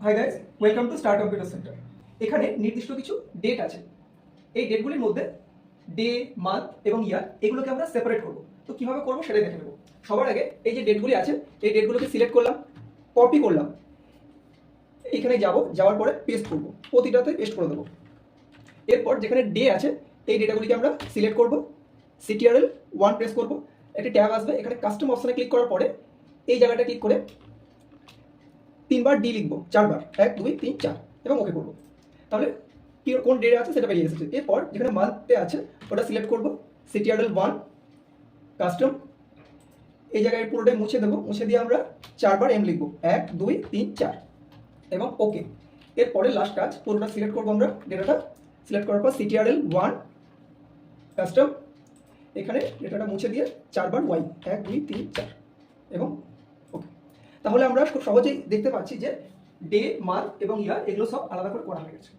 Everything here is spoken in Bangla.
Hi guys, welcome to star computer centre. এখানে নির্দিষ্ট কিছু ডেট আছে। এই ডেটগুলির মধ্যে ডে, মান্থ এবং ইয়ার এগুলোকে আমরা সেপারেট করব। তো কিভাবে করব সেটাই দেখে নেব। সবার আগে এই যে ডেটগুলি আছে, এই ডেটগুলোকে সিলেক্ট করলাম, কপি করলাম, এইখানে যাওয়ার পরে পেস্ট করব, প্রতিটাতে পেস্ট করে দেবো। এরপর যেখানে ডে আছে এই ডেটাগুলিকে আমরা সিলেক্ট করব, সিটিআরএল 1 প্রেস করব, একটি ট্যাব আসবে, এখানে কাস্টম অপশনে ক্লিক করার পরে এই জায়গাটা ক্লিক করে 3বার ডি লিখবো, 4বার, 1 2 3 4 এবং ওকে করবো। তাহলে কোন ডে আছে সেটা বেরিয়ে এসেছে। এরপর যেখানে মান্থে আছে ওটা সিলেক্ট করবো, সিটিআরএল 1 কাস্টম, এই জায়গায় পুরোটাই মুছে দেবো, মুছে দিয়ে আমরা 4বার এম লিখবো, 1 2 3 4 এবং ওকে। এরপরে লাস্ট কাজ, পুরোটা সিলেক্ট করবো আমরা, ডেটাটা সিলেক্ট করার পর সিটিআরএল 1 কাস্টম, এখানে ডেটাটা মুছে দিয়ে 4বার ওয়াই, 1 2 3 4 এবং ওকে। তাহলে আমরা খুব সহজেই দেখতে পাচ্ছি যে ডে, মান্থ এবং ইয়ার এগুলো সব আলাদা করে করা হয়ে গেছে।